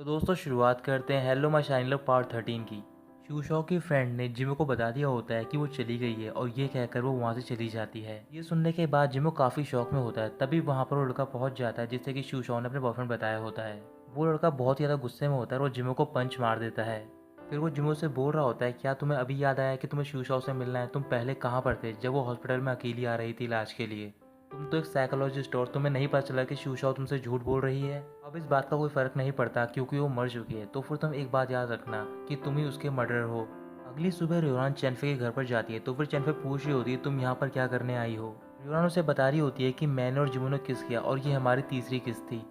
तो दोस्तों शुरुआत करते हैं hello my shine love part 13 की। शूशॉ की फ्रेंड ने जिमो को बता दिया होता है कि वो चली गई है और ये कहकर वो वहाँ से चली जाती है। ये सुनने के बाद जिमो काफ़ी शौक में होता है। तभी वहाँ पर वो लड़का पहुँच जाता है जिससे कि शूशॉ ने अपने बॉयफ्रेंड बताया होता है। वो लड़का बहुत ही ज़्यादा गुस्से में होता है और वो जिमो को पंच मार देता है। फिर वो जिमो से बोल रहा होता है, क्या तुम्हें अभी याद आया कि तुम्हें शूशॉ से मिलना है? तुम पहले कहाँ पर थे जब वो हॉस्पिटल में अकेली आ रही थी इलाज के लिए? तुम तो एक साइकोलॉजिस्ट हो और तुम्हें नहीं पता चला कि शूशॉ तुमसे झूठ बोल रही है। अब इस बात का कोई फर्क नहीं पड़ता क्योंकि वो मर चुकी है। तो फिर तुम एक बात याद रखना कि तुम ही उसके मर्डर हो। अगली सुबह रियोरान चैनफे के घर पर जाती है। तो फिर चैनफे पूछ रही होती है, तुम यहाँ पर क्या करने आई हो? रियोरान उसे बता रही होती है कि मैंने और जिमो ने किस किया और ये हमारी तीसरी किस थी।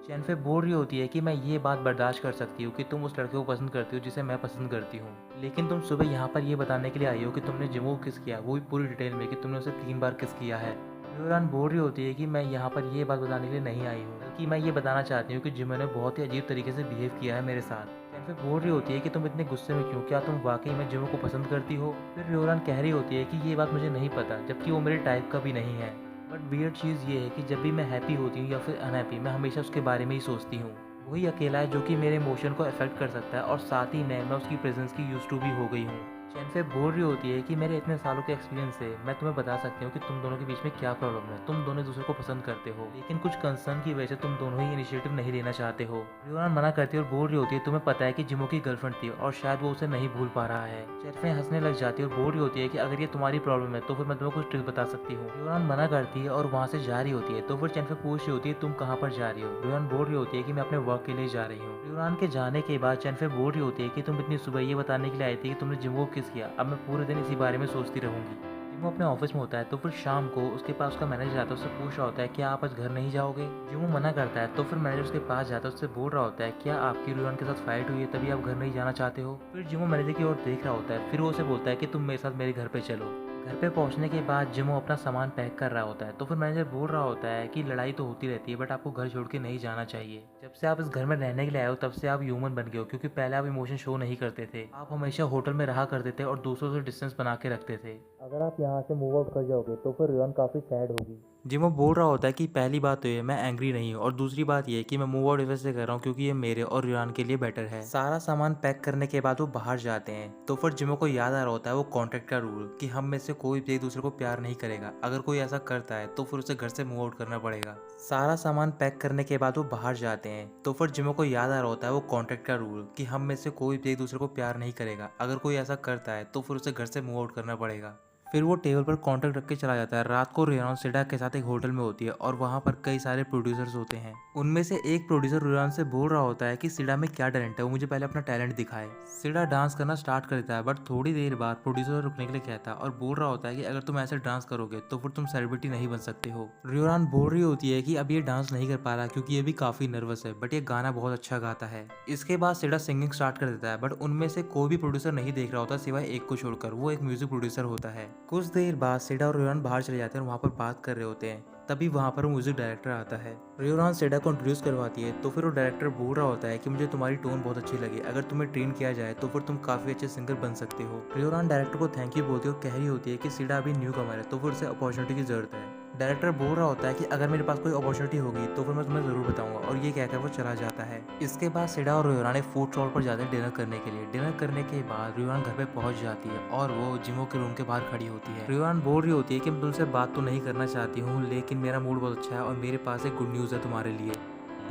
चैनफे बोल रही होती है कि मैं ये बात बर्दाश्त कर सकती हूँ कि तुम उस लड़के को पसंद करती हो जिसे मैं पसंद करती हूँ, लेकिन तुम सुबह यहाँ पर ये बताने के लिए आई हो कि तुमने जिमो को किस किया, वो भी पूरी डिटेल में कि तुमने उसे 3 बार किस किया है। रियोरान बोल रही होती है कि मैं यहाँ पर ये बात बताने के लिए नहीं आई हूँ, बल्कि मैं ये बताना चाहती हूँ कि जिमो ने बहुत ही अजीब तरीके से बिहेव किया है मेरे साथ। चैनफे बोल रही होती है कि तुम इतने गुस्से में क्यों, क्या तुम वाकई में जिमो को पसंद करती हो? फिर रियोरान कह रही होती है कि ये बात मुझे नहीं पता, जबकि वो मेरे टाइप का भी नहीं है। बट वियर्ड चीज़ ये है कि जब भी मैं हैप्पी होती हूँ या फिर अनहैप्पी, मैं हमेशा उसके बारे में ही सोचती हूँ। वही अकेला है जो कि मेरे इमोशन को अफेक्ट कर सकता है और साथ ही मैं उसकी प्रेजेंस की यूज टू भी हो गई हूँ। चैनफे बोल रही होती है कि मेरे इतने सालों के एक्सपीरियंस से मैं तुम्हें बता सकती हूँ कि तुम दोनों के बीच में क्या प्रॉब्लम है। तुम दोनों एक दूसरे को पसंद करते हो, लेकिन कुछ कंसर्न की वजह से तुम दोनों ही इनिशिएटिव नहीं लेना चाहते हो। रियोरान मना करती है और बोल रही होती है, तुम्हें पता है कि जिमो की गर्लफ्रेंड थी और शायद वो उसे नहीं भूल पा रहा है। चैनफे हंसने लग जाती है और बोल रही होती है कि अगर ये तुम्हारी प्रॉब्लम है तो फिर मैं तुम्हें कुछ ट्रिक बता सकती हूँ। रियोरान मना करती है और वहाँ से जा रही होती है। तो फिर चैनफे पूछ रही होती है, तुम कहाँ पर जा रही हो? रियोरान बोल रही होती है कि मैं अपने वर्क के लिए जा रही हूँ। रियोरान के जाने के बाद चैनफे बोल रही होती है कि तुम इतनी सुबह ये बताने के लिए आई थी कि तुमने जिमो को किस किया, अब मैं पूरे दिन इसी बारे में सोचती रहूंगी। जिमो अपने ऑफिस में होता है। तो फिर शाम को उसके पास उसका मैनेजर आता है, उससे पूछ रहा होता है क्या आप आज घर नहीं जाओगे? जिमो मना करता है। तो फिर मैनेजर उसके पास जाता है, उससे बोल रहा होता है क्या आपकी रियोन के साथ फाइट हुई है तभी आप घर नहीं जाना चाहते हो? फिर जिमो मैनेजर की ओर देख रहा होता है। फिर वो उसे बोलता है कि तुम मेरे साथ मेरे घर पे चलो। घर पे पहुंचने के बाद जिमो अपना सामान पैक कर रहा होता है। तो फिर मैनेजर बोल रहा होता है कि लड़ाई तो होती रहती है बट आपको घर छोड़ के नहीं जाना चाहिए। जब से आप इस घर में रहने के लिए आए हो तब से आप ह्यूमन बन गए हो, क्योंकि पहले आप इमोशन शो नहीं करते थे। आप हमेशा होटल में रहा करते थे और दूसरों से डिस्टेंस बना के रखते थे। अगर आप यहाँ से मूव आउट कर जाओगे तो फिर रियोन काफ़ी सैड होगी। जिमो बोल रहा होता है कि पहली बात तो ये मैं एंग्री नहीं हूँ और दूसरी बात ये कि मैं मूव आउट इस से कर रहा हूँ क्योंकि ये मेरे और रियान के लिए बेटर है। सारा सामान पैक करने के बाद वो बाहर जाते हैं। तो फिर जिमो को याद आ रहा होता है वो कॉन्ट्रैक्ट का रूल कि हम में से कोई भी एक दूसरे को प्यार नहीं करेगा। अगर कोई ऐसा करता है तो फिर उसे घर से मूव आउट करना पड़ेगा। सारा सामान पैक करने के बाद वो बाहर जाते हैं। तो फिर जिमो को याद आ रहा होता है वो कॉन्ट्रैक्ट का रूल कि हम में से कोई भी एक दूसरे को प्यार नहीं करेगा। अगर कोई ऐसा करता है तो फिर उसे घर से मूव आउट करना पड़ेगा। फिर वो टेबल पर कॉन्ट्रैक्ट रख के चला जाता है। रात को रियान सिडा के साथ एक होटल में होती है और वहाँ पर कई सारे प्रोड्यूसर्स होते हैं। उनमें से एक प्रोड्यूसर रियान से बोल रहा होता है कि सिडा में क्या टैलेंट है, वो मुझे पहले अपना टैलेंट दिखाए। सिडा डांस करना स्टार्ट कर देता है बट थोड़ी देर बाद प्रोड्यूसर रुकने के लिए कहता है और बोल रहा होता है कि अगर तुम ऐसे डांस करोगे तो फिर तुम सेलिब्रिटी नहीं बन सकते हो। रियोरान बोल रही होती है कि अब ये डांस नहीं कर पा रहा क्योंकि ये भी काफी नर्वस है, बट ये गाना बहुत अच्छा गाता है। इसके बाद सिडा सिंगिंग स्टार्ट कर देता है बट उनमें से कोई भी प्रोड्यूसर नहीं देख रहा होता सिवाय एक को छोड़कर, वो एक म्यूजिक प्रोड्यूसर होता है। कुछ देर बाद सिडा और रियोरान बाहर चले जाते हैं और वहाँ पर बात कर रहे होते हैं। तभी वहाँ पर म्यूजिक डायरेक्टर आता है। रियोरान सिडा को इंट्रोड्यूस करवाती है। तो फिर वो डायरेक्टर बोल रहा होता है कि मुझे तुम्हारी टोन बहुत अच्छी लगी, अगर तुम्हें ट्रेन किया जाए तो फिर तुम काफी अच्छे सिंगर बन सकते हो। रियोरान डायरेक्टर को थैंक यू बोलती है और कह रही होती है कि सिडा अभी न्यू कमर है तो फिर उसे अपॉर्चुनिटी की जरूरत है। डायरेक्टर बोल रहा होता है कि अगर मेरे पास कोई अपॉर्चुनिटी होगी तो फिर मैं तुम्हें जरूर बताऊंगा, और ये कहकर वो चला जाता है। इसके बाद सिडा और रियोरान एक फूड स्टॉल पर जाते हैं डिनर करने के लिए। डिनर करने के बाद रियोरान घर पे पहुंच जाती है और वो जिमो के रूम के बाहर खड़ी होती है। रियोरान बोल रही होती है कि मैं तुमसे बात तो नहीं करना चाहती हूँ लेकिन मेरा मूड बहुत अच्छा है और मेरे पास एक गुड न्यूज़ है तुम्हारे लिए।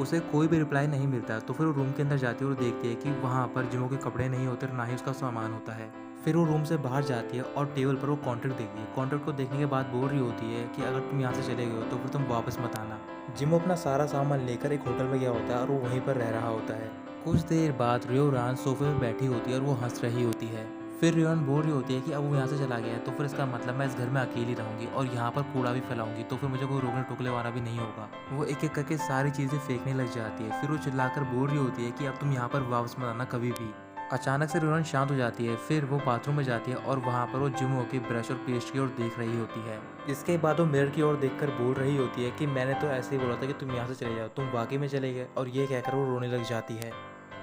उसे कोई भी रिप्लाई नहीं मिलता। तो फिर वो रूम के अंदर जाती है और देखती है कि वहाँ पर जिमो के कपड़े नहीं होते और ना ही उसका सामान होता है। फिर वो रूम से बाहर जाती है और टेबल पर वो कॉन्ट्रैक्ट देखती है। कॉन्ट्रैक्ट को देखने के बाद बोल रही होती है कि अगर तुम यहाँ से चले गए हो तो फिर तुम वापस मत आना। जिमो अपना सारा सामान लेकर एक होटल में गया होता है और वो वहीं पर रह रहा होता है। कुछ देर बाद रियोरान सोफे में बैठी होती है और वो हंस रही होती है। फिर रियोन बोल रही होती है कि अब वो यहाँ से चला गया है तो फिर इसका मतलब मैं इस घर में अकेली रहूंगी और यहाँ पर कूड़ा भी फैलाऊंगी तो फिर मुझे कोई रोकने टोकने वाला भी नहीं होगा। वो एक एक करके सारी चीज़ें फेंकने लग जाती है। फिर वो चिल्लाकर बोल रही होती है कि अब तुम यहाँ पर वापस मत आना कभी भी। अचानक से रियोन शांत हो जाती है। फिर वो बाथरूम में जाती है और वहाँ पर वो जिमो के ब्रश और पेस्ट की ओर देख रही होती है। इसके बाद वो मिरर की ओर देखकर बोल रही होती है कि मैंने तो ऐसे ही बोला था कि तुम यहाँ से चले जाओ, तुम वाकई में चले गए, और ये कहकर वो रोने लग जाती है।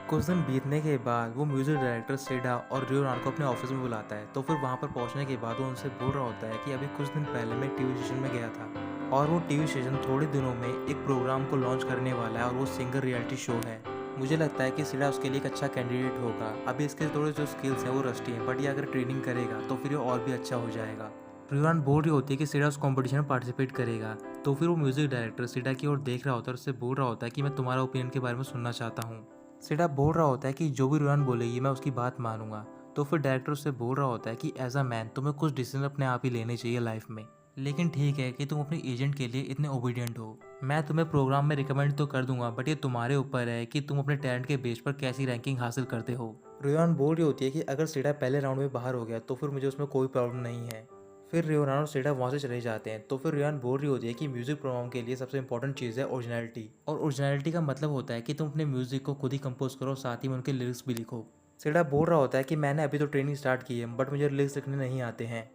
कुछ दिन बीतने के बाद वो म्यूजिक डायरेक्टर सिडा और रियोरान को अपने ऑफिस में बुलाता है। तो फिर वहाँ पर पहुँचने के बाद वो उनसे बोल रहा होता है कि अभी कुछ दिन पहले मैं टीवी स्टेशन में गया था और वो टीवी स्टेशन थोड़े दिनों में एक प्रोग्राम को लॉन्च करने वाला है और वो सिंगर रियलिटी शो है। मुझे लगता है कि सीडा उसके लिए एक अच्छा कैंडिडेट होगा। अभी इसके थोड़े जो स्किल्स हैं वो रस्टी हैं, बट ये अगर ट्रेनिंग करेगा तो फिर ये और भी अच्छा हो जाएगा। रियान बोल रही होती है कि सीडा उस कॉम्पिटिशन में पार्टिसिपेट करेगा, तो फिर वो म्यूजिक डायरेक्टर सीडा की ओर देख रहा होता है और उससे बोल रहा होता है कि मैं तुम्हारा ओपिनियन के बारे में सुनना चाहता हूँ। सीडा बोल रहा होता है कि जो भी रियान बोलेगी मैं उसकी बात मानूंगा। तो फिर डायरेक्टर उससे बोल रहा होता है कि एज अ मैन तुम्हें कुछ डिसीजन अपने आप ही लेने चाहिए लाइफ में, लेकिन ठीक है कि तुम अपने एजेंट के लिए इतने ओबीडियंट हो। मैं तुम्हें प्रोग्राम में रिकमेंड तो कर दूंगा, बट ये तुम्हारे ऊपर है कि तुम अपने टैलेंट के बेस पर कैसी रैंकिंग हासिल करते हो। रियान बोल रही होती है कि अगर सीडा पहले राउंड में बाहर हो गया तो फिर मुझे उसमें कोई प्रॉब्लम नहीं है। फिर रियान और सीडा वहाँ से चले जाते हैं। तो फिर रियान बोल रही होती है कि म्यूजिक प्रोग्राम के लिए सबसे इंपॉर्टेंट चीज़ है ओरिजिनलिटी, और ओरिजिनलिटी का मतलब होता है कि तुम अपने म्यूजिक को खुद ही कंपोज करो, साथ ही में उनके लिरिक्स भी लिखो। सीडा बोल रहा होता है कि मैंने अभी तो ट्रेनिंग स्टार्ट की है, बट मुझे लिरिक्स लिखने नहीं आते हैं।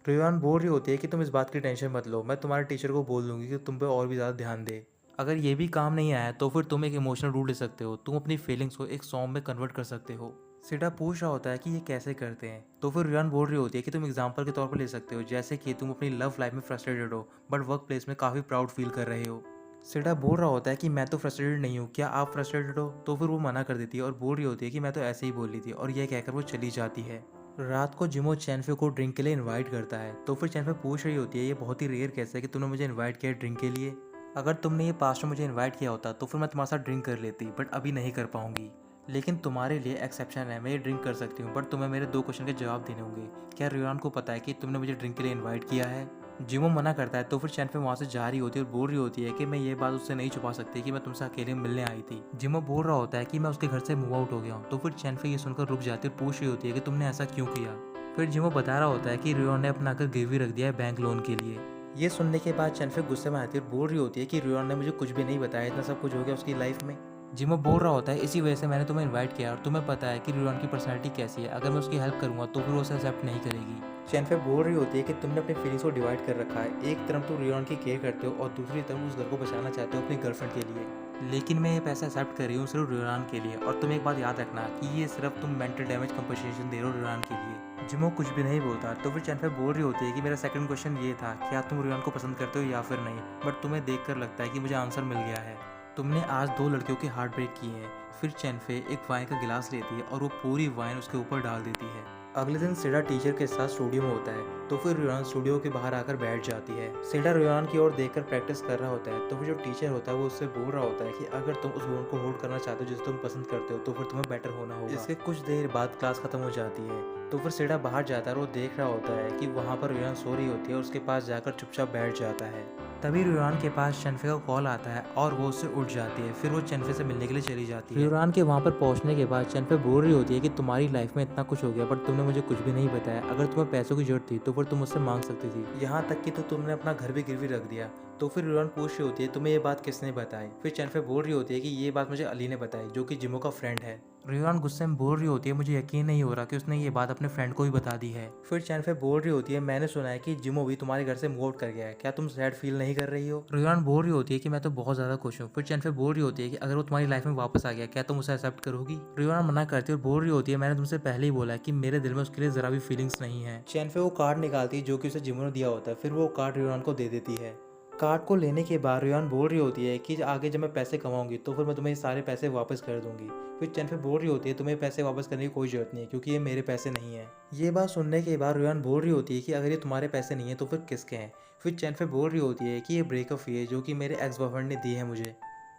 रियान बोल रही होती है कि तुम इस बात की टेंशन मत लो, मैं तुम्हारे टीचर को बोल दूंगी कि तुम पे और भी ज़्यादा ध्यान दे। अगर ये भी काम नहीं आया तो फिर तुम एक इमोशनल रूट ले सकते हो, तुम अपनी फीलिंग्स को एक सॉन्ग में कन्वर्ट कर सकते हो। सीडा पूछ रहा होता है कि ये कैसे करते हैं। तो फिर रियान बोल रही होती है कि तुम एग्जाम्पल के तौर पर ले सकते हो, जैसे कि तुम अपनी लव लाइफ में फ्रस्ट्रेटेड हो बट वर्क प्लेस में काफ़ी प्राउड फील कर रहे हो। सीडा बोल रहा होता है कि मैं तो फ्रस्ट्रेटेड नहीं हूँ, क्या आप फ्रस्ट्रेटेड हो? तो फिर वो मना कर देती है और बोल रही होती है कि मैं तो ऐसे ही बोल रही थी, और यह कहकर वो चली जाती है। रात को जिमो चैनफे को ड्रिंक के लिए इनवाइट करता है। तो फिर चैनफे पूछ रही होती है ये बहुत ही रेयर केस है कि तुमने मुझे इनवाइट किया ड्रिंक के लिए। अगर तुमने ये पास्ट में मुझे इनवाइट किया होता तो फिर मैं तुम्हारे साथ ड्रिंक कर लेती, बट अभी नहीं कर पाऊंगी। लेकिन तुम्हारे लिए एक्सेप्शन है, मैं ये ड्रिंक कर सकती हूँ, बट तुम्हें मेरे 2 क्वेश्चन के जवाब देने होंगे। क्या रियान को पता है कि तुमने मुझे ड्रिंक के लिए इन्वाइट किया है? जिमो मना करता है। तो फिर चैनफे वहाँ से जा रही होती है और बोल रही होती है कि मैं ये बात उससे नहीं छुपा सकती कि मैं तुमसे अकेले मिलने आई थी। जिमो बोल रहा होता है कि मैं उसके घर से मूव आउट हो गया हूँ। तो फिर चैनफे ये सुनकर रुक जाती है और पूछ रही होती है कि तुमने ऐसा क्यों किया। फिर जिमो बता रहा होता है कि रियान ने अपना घर गिरवी रख दिया है बैंक लोन के लिए। ये सुनने के बाद चैनफे गुस्से में आती है और बोल रही होती है कि रियान ने मुझे कुछ भी नहीं बताया, इतना सब कुछ हो गया उसकी लाइफ में। जिमो बोल रहा होता है इसी वजह से मैंने तुम्हें इनवाइट किया, और तुम्हें पता है कि रियान की पर्सनैलिटी कैसी है, अगर मैं उसकी हेल्प करूंगा तो फिर वो उसे एक्सेप्ट नहीं करेगी। चैनफे बोल रही होती है कि तुमने अपनी फीलिंग्स को डिवाइड कर रखा है, एक तरफ तुम रियान की केयर करते हो और दूसरी तरफ उस घर को बचाना चाहते हो अपनी गर्लफ्रेंड के लिए। लेकिन मैं ये पैसा एक्सेप्ट कर रही हूँ सिर्फ रियान के लिए, और तुम एक बात याद रखना कि ये सिर्फ तुम मेंटल डैमेज कंपनसेशन दे रहे हो रियान के लिए। जिमो कुछ भी नहीं बोलता। तो फिर चैनफे बोल रही होती है कि मेरा सेकंड क्वेश्चन ये था, क्या तुम रियान को पसंद करते हो या फिर नहीं, बट तुम्हें देखकर लगता है कि मुझे आंसर मिल गया है। तुमने आज 2 लड़कियों के हार्ट ब्रेक किए हैं। फिर चैनफे एक वाइन का गिलास लेती है और वो पूरी वाइन उसके ऊपर डाल देती है। अगले दिन सीडा टीचर के साथ स्टूडियो में होता है। तो फिर रियान स्टूडियो के बाहर आकर बैठ जाती है। सीडा रियान की ओर देखकर प्रैक्टिस कर रहा होता है। तो फिर जो टीचर होता है वो उससे बोल रहा होता है कि अगर तुम उस वुमन को होल्ड करना चाहते हो जिसे तुम पसंद करते हो तो फिर तुम्हें बेटर होना होगा। इसके कुछ देर बाद क्लास खत्म हो जाती है। तो फिर सीडा बाहर जाता है और वो देख रहा होता है कि वहाँ पर रियान सो रही होती है और उसके पास जाकर चुपचाप बैठ जाता है। तभी रियान के पास चैनफे का कॉल आता है और वो उससे उठ जाती है। फिर वो चैनफे से मिलने के लिए चली जाती है। रियान के वहाँ पर पहुँचने के बाद चैनफे बोल रही होती है कि तुम्हारी लाइफ में इतना कुछ हो गया बट तुमने मुझे कुछ भी नहीं बताया, अगर तुम्हें पैसों की जरूरत थी तो फिर तुम मुझसे मांग सकती थी, यहाँ तक कि तो तुमने अपना घर भी गिरवी रख दिया। तो फिर रियान पूछ रही होती है तुम्हें ये बात किसने बताई। फिर चैनफे बोल रही होती है कि ये बात मुझे अली ने बताई, जो कि जिमो का फ्रेंड है। रियान गुस्से में बोल रही होती है मुझे यकीन नहीं हो रहा कि उसने ये बात अपने फ्रेंड को भी बता दी है। फिर चैनफे बोल रही होती है मैंने सुना है कि जिमो भी तुम्हारे घर से मूव आउट कर गया है, क्या तुम सैड फील नहीं कर रही हो? रियान बोल रही होती है कि मैं तो बहुत ज्यादा खुश हूँ। फिर चैनफे बोल रही होती है कि अगर वो तुम्हारी लाइफ में वापस आ गया क्या तुम उसे एक्सेप्ट करोगी? रियान मना करती है और बोल रही होती है मैंने तुमसे पहले ही बोला है कि मेरे दिल में उसके लिए जरा भी फीलिंग्स नहीं है। चैनफे वो कार्ड निकालती है जो कि उसे जिमो ने दिया होता है। फिर वो कार्ड रियान को दे देती है। कार्ड को लेने के बाद रियान बोल रही होती है कि आगे जब मैं पैसे कमाऊंगी तो फिर मैं तुम्हें ये सारे पैसे वापस कर दूंगी। फिर चैनफे बोल रही होती है तुम्हें पैसे वापस करने की कोई जरूरत नहीं है क्योंकि ये मेरे पैसे नहीं है। ये बात सुनने के बाद रियान बोल रही होती है कि अगर ये तुम्हारे पैसे नहीं है तो फिर किसके हैं? फिर चैनफे बोल रही होती है कि ये ब्रेकअप फी है जो कि मेरे एक्स बॉयफ्रेंड ने दी है मुझे,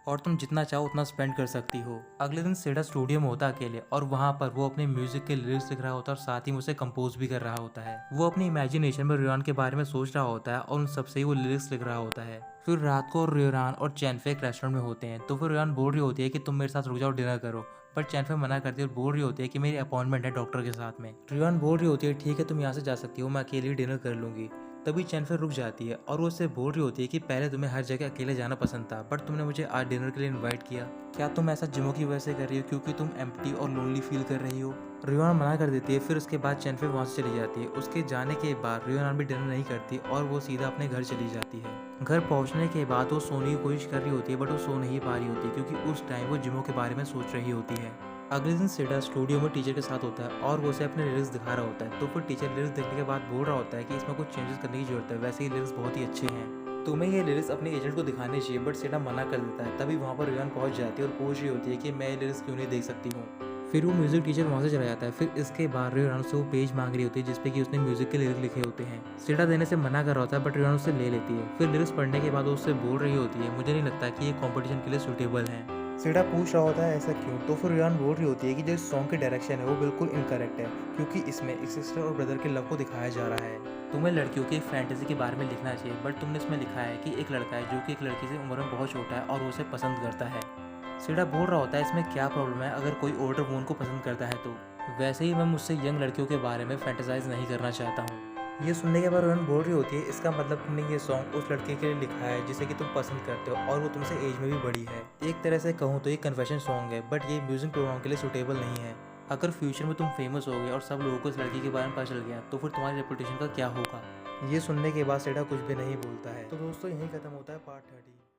और तुम जितना चाहो उतना स्पेंड कर सकती हो। अगले दिन सीडा स्टूडियो में होता अकेले, और वहाँ पर वो अपने म्यूजिक के लिरिक्स लिख रहा होता है और साथ ही में उसे कंपोज भी कर रहा होता है। वो अपनी इमेजिनेशन में रियान के बारे में सोच रहा होता है और उन सबसे ही वो लिरिक्स लिख रहा होता है। फिर रात को रियान और चैनफे एक रेस्टोरेंट में होते हैं। तो फिर रियान बोल रही होती है कि तुम मेरे साथ रुक जाओ डिनर करो, पर चैनफे मना करती है और बोल रही होती है कि मेरी अपॉइंटमेंट है डॉक्टर के साथ में। रियान बोल रही होती है ठीक है तुम यहाँ से जा सकती हो, मैं अकेले डिनर कर लूंगी। तभी चैनफे रुक जाती है और वो उससे बोल रही होती है कि पहले तुम्हें हर जगह अकेले जाना पसंद था बट तुमने मुझे आज डिनर के लिए इनवाइट किया, क्या तुम ऐसा जिमो की वजह से कर रही हो क्योंकि तुम एम्प्टी और लोनली फील कर रही हो? रियान मना कर देती है। फिर उसके बाद चैनफे वहाँ से चली जाती है। उसके जाने के बाद रियान भी डिनर नहीं करती और वो सीधा अपने घर चली जाती है। घर पहुँचने के बाद वो सोने की कोशिश कर रही होती है बट वो सो नहीं पा रही होती क्योंकि उस टाइम वो जिमो के बारे में सोच रही होती है। अगले दिन सीडा स्टूडियो में टीचर के साथ होता है और वो उसे अपने लिरिक्स दिखा रहा होता है। तो फिर टीचर लिरिक्स देखने के बाद बोल रहा होता है कि इसमें कुछ चेंजेस करने की जरूरत है, वैसे ही लिरिक्स बहुत ही अच्छे हैं। तुम्हें ये लिरिक्स अपने एजेंट को दिखाने चाहिए, बट सेडा मना कर देता है। तभी वहाँ पर रियान पहुँच जाती है और पूछ रही होती है कि मैं ये लिरिक्स क्यों नहीं देख सकती हूँ। फिर वो म्यूजिक टीचर वहाँ से चला जाता है। फिर इसके बाद रियान से वो पेज मांग रही होती है जिसपे कि उसने म्यूजिक के लिरिक्स लिखे होते हैं। सेडा देने से मना कर रहा होता है, बट रियान उससे ले लेती है। फिर लिरिक्स पढ़ने के बाद वो उससे बोल रही होती है, मुझे नहीं लगता कि ये कॉम्पिटिशन के लिए सूटेबल है। सेडा पूछ रहा होता है ऐसा क्यों, तो फिर रियान बोल रही होती है कि जो सॉन्ग की डायरेक्शन है वो बिल्कुल इनकरेक्ट है, क्योंकि इसमें एक सिस्टर और ब्रदर के लव को दिखाया जा रहा है। तुम्हें लड़कियों की एक फैंटेसी के बारे में लिखना चाहिए, बट तुमने इसमें लिखा है कि एक लड़का है जो कि एक लड़की से उम्र में बहुत छोटा है और वो उसे पसंद करता है। सेडा बोल रहा होता है इसमें क्या प्रॉब्लम है अगर कोई ओल्डर वूमन को पसंद करता है तो। वैसे ही मैं मुझसे यंग लड़कियों के बारे में फैंटेसाइज नहीं करना चाहता हूँ। ये सुनने के बाद रोहन बोल रही होती है, इसका मतलब तुमने ये सॉन्ग उस लड़के के लिए लिखा है जिसे कि तुम पसंद करते हो और वो तुमसे एज में भी बड़ी है। एक तरह से कहूँ तो ये कन्फेशन सॉन्ग है, बट ये म्यूजिक प्रोग्राम के लिए सूटेबल नहीं है। अगर फ्यूचर में तुम फेमस हो गए और सब लोगों को इस लड़की के बारे में पता चल गया तो फिर तुम्हारी रेपुटेशन का क्या होगा। ये सुनने के बाद सेडा कुछ भी नहीं बोलता है। तो दोस्तों यहीं खत्म होता है पार्ट 30।